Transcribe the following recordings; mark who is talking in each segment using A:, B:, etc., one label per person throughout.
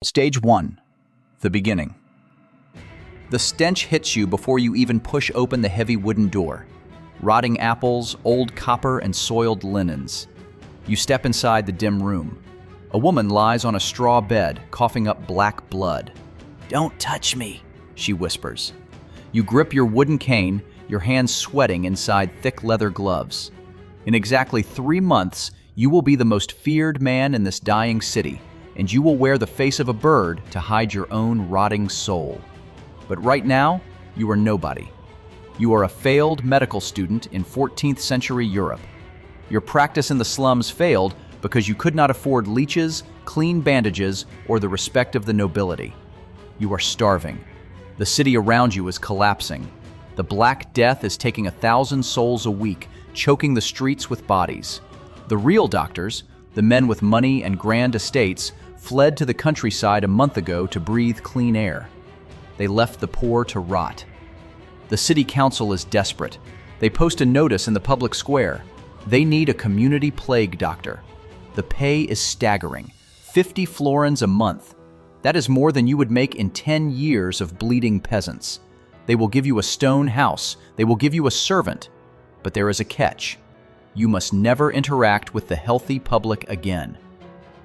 A: Stage 1. The beginning. The stench hits you before you even push open the heavy wooden door. Rotting apples, old copper, and soiled linens. You step inside the dim room. A woman lies on a straw bed, coughing up black blood. "Don't touch me," she whispers. You grip your wooden cane, your hands sweating inside thick leather gloves. In exactly 3 months, you will be the most feared man in this dying city, and you will wear the face of a bird to hide your own rotting soul. But right now, you are nobody. You are a failed medical student in 14th century Europe. Your practice in the slums failed because you could not afford leeches, clean bandages, or the respect of the nobility. You are starving. The city around you is collapsing. The Black Death is taking 1,000 souls a week, choking the streets with bodies. The real doctors, the men with money and grand estates, fled to the countryside a month ago to breathe clean air. They left the poor to rot. The city council is desperate. They post a notice in the public square. They need a community plague doctor. The pay is staggering, 50 florins a month. That is more than you would make in 10 years of bleeding peasants. They will give you a stone house. They will give you a servant. But there is a catch. You must never interact with the healthy public again.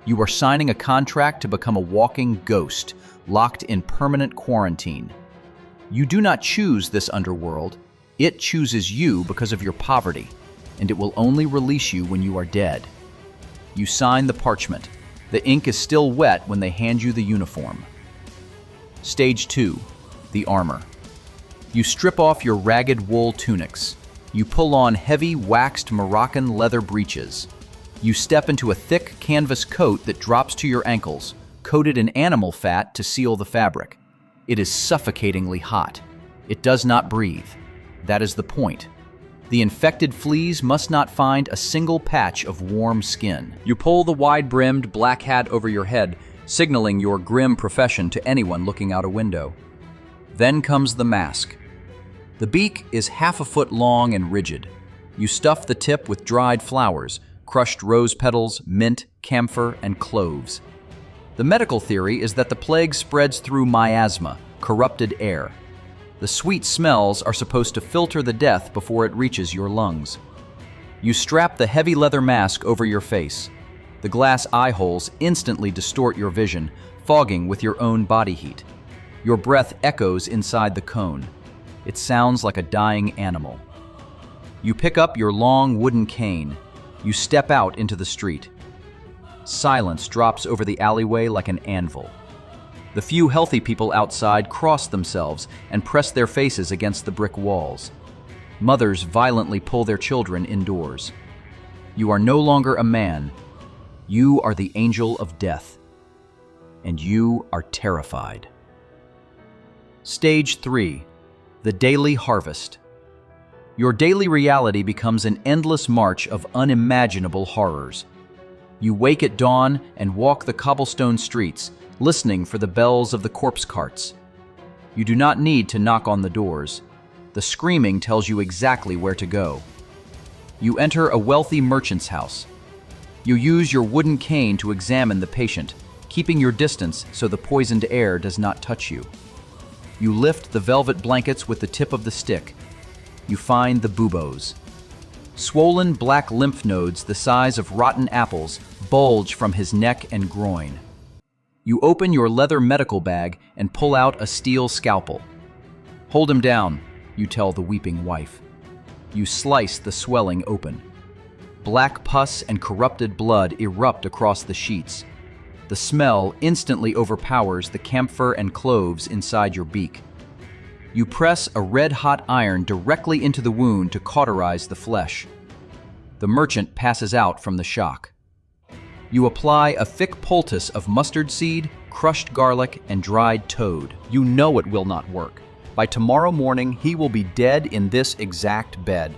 A: You are signing a contract to become a walking ghost, locked in permanent quarantine. You do not choose this underworld. It chooses you because of your poverty, and it will only release you when you are dead. You sign the parchment. The ink is still wet when they hand you the uniform. Stage 2. The armor. You strip off your ragged wool tunics. You pull on heavy, waxed Moroccan leather breeches. You step into a thick canvas coat that drops to your ankles, coated in animal fat to seal the fabric. It is suffocatingly hot. It does not breathe. That is the point. The infected fleas must not find a single patch of warm skin. You pull the wide-brimmed black hat over your head, signaling your grim profession to anyone looking out a window. Then comes the mask. The beak is half a foot long and rigid. You stuff the tip with dried flowers, crushed rose petals, mint, camphor, and cloves. The medical theory is that the plague spreads through miasma, corrupted air. The sweet smells are supposed to filter the death before it reaches your lungs. You strap the heavy leather mask over your face. The glass eye holes instantly distort your vision, fogging with your own body heat. Your breath echoes inside the cone. It sounds like a dying animal. You pick up your long wooden cane. You step out into the street. Silence drops over the alleyway like an anvil. The few healthy people outside cross themselves and press their faces against the brick walls. Mothers violently pull their children indoors. You are no longer a man. You are the angel of death. And you are terrified. Stage 3. The daily harvest. Your daily reality becomes an endless march of unimaginable horrors. You wake at dawn and walk the cobblestone streets, listening for the bells of the corpse carts. You do not need to knock on the doors. The screaming tells you exactly where to go. You enter a wealthy merchant's house. You use your wooden cane to examine the patient, keeping your distance so the poisoned air does not touch you. You lift the velvet blankets with the tip of the stick. You find the buboes. Swollen black lymph nodes the size of rotten apples bulge from his neck and groin. You open your leather medical bag and pull out a steel scalpel. "Hold him down," you tell the weeping wife. You slice the swelling open. Black pus and corrupted blood erupt across the sheets. The smell instantly overpowers the camphor and cloves inside your beak. You press a red-hot iron directly into the wound to cauterize the flesh. The merchant passes out from the shock. You apply a thick poultice of mustard seed, crushed garlic, and dried toad. You know it will not work. By tomorrow morning, he will be dead in this exact bed.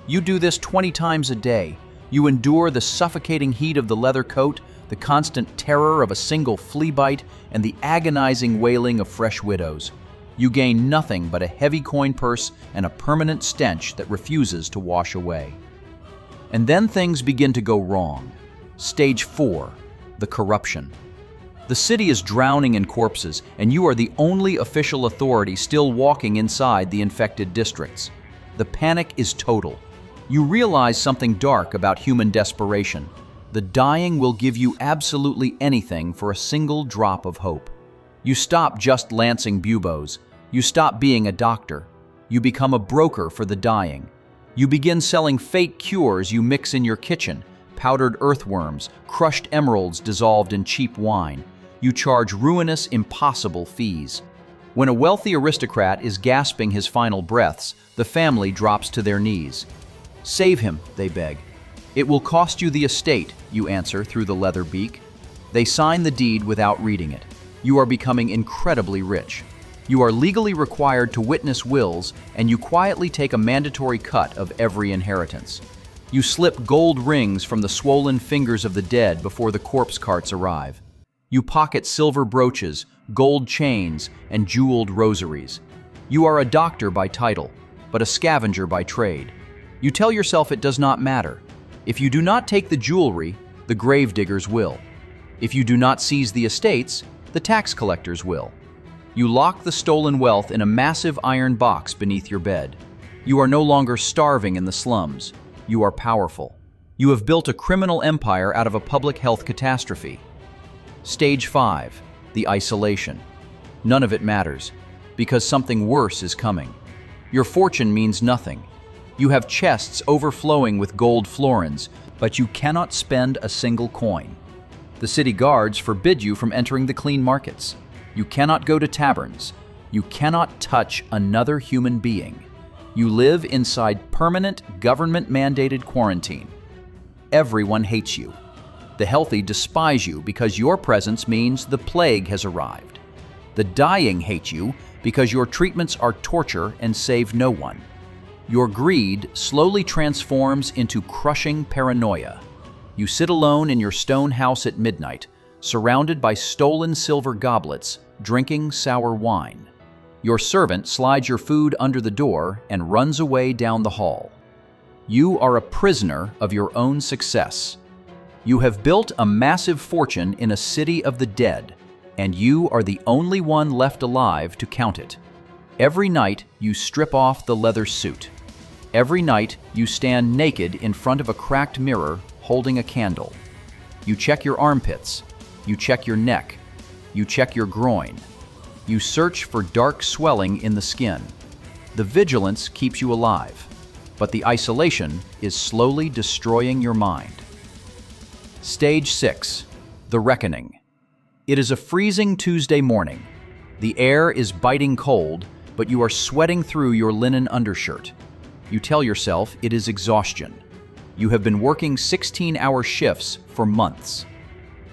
A: You do this 20 times a day. You endure the suffocating heat of the leather coat, the constant terror of a single flea bite, and the agonizing wailing of fresh widows. You gain nothing but a heavy coin purse and a permanent stench that refuses to wash away. And then things begin to go wrong. Stage 4. The corruption. The city is drowning in corpses, and you are the only official authority still walking inside the infected districts. The panic is total. You realize something dark about human desperation. The dying will give you absolutely anything for a single drop of hope. You stop just lancing buboes. You stop being a doctor. You become a broker for the dying. You begin selling fake cures you mix in your kitchen, powdered earthworms, crushed emeralds dissolved in cheap wine. You charge ruinous, impossible fees. When a wealthy aristocrat is gasping his final breaths, the family drops to their knees. "Save him," they beg. "It will cost you the estate," you answer through the leather beak. They sign the deed without reading it. You are becoming incredibly rich. You are legally required to witness wills, and you quietly take a mandatory cut of every inheritance. You slip gold rings from the swollen fingers of the dead before the corpse carts arrive. You pocket silver brooches, gold chains, and jeweled rosaries. You are a doctor by title, but a scavenger by trade. You tell yourself it does not matter. If you do not take the jewelry, the gravediggers will. If you do not seize the estates, the tax collectors will. You lock the stolen wealth in a massive iron box beneath your bed. You are no longer starving in the slums. You are powerful. You have built a criminal empire out of a public health catastrophe. Stage 5, the isolation. None of it matters, because something worse is coming. Your fortune means nothing. You have chests overflowing with gold florins, but you cannot spend a single coin. The city guards forbid you from entering the clean markets. You cannot go to taverns. You cannot touch another human being. You live inside permanent, government-mandated quarantine. Everyone hates you. The healthy despise you because your presence means the plague has arrived. The dying hate you because your treatments are torture and save no one. Your greed slowly transforms into crushing paranoia. You sit alone in your stone house at midnight, surrounded by stolen silver goblets, drinking sour wine. Your servant slides your food under the door and runs away down the hall. You are a prisoner of your own success. You have built a massive fortune in a city of the dead, and you are the only one left alive to count it. Every night, you strip off the leather suit. Every night, you stand naked in front of a cracked mirror, holding a candle. You check your armpits. You check your neck. You check your groin. You search for dark swelling in the skin. The vigilance keeps you alive, but the isolation is slowly destroying your mind. Stage 6, the reckoning. It is a freezing Tuesday morning. The air is biting cold, but you are sweating through your linen undershirt. You tell yourself it is exhaustion. You have been working 16-hour shifts for months.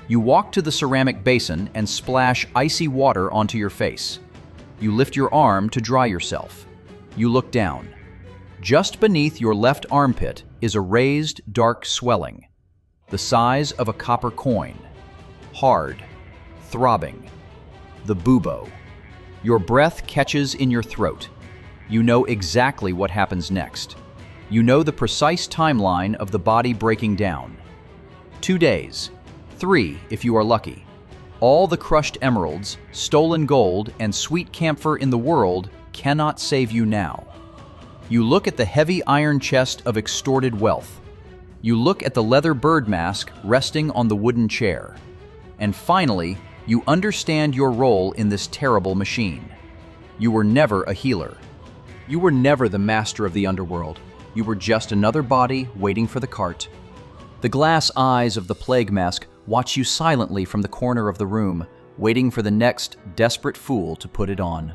A: You walk to the ceramic basin and splash icy water onto your face. You lift your arm to dry yourself. You look down. Just beneath your left armpit is a raised, dark swelling, the size of a copper coin. Hard, throbbing. The bubo. Your breath catches in your throat. You know exactly what happens next. You know the precise timeline of the body breaking down. 2 days. 3 if you are lucky. All the crushed emeralds, stolen gold, and sweet camphor in the world cannot save you now. You look at the heavy iron chest of extorted wealth. You look at the leather bird mask resting on the wooden chair. And finally, you understand your role in this terrible machine. You were never a healer. You were never the master of the underworld. You were just another body waiting for the cart. The glass eyes of the plague mask watch you silently from the corner of the room, waiting for the next desperate fool to put it on.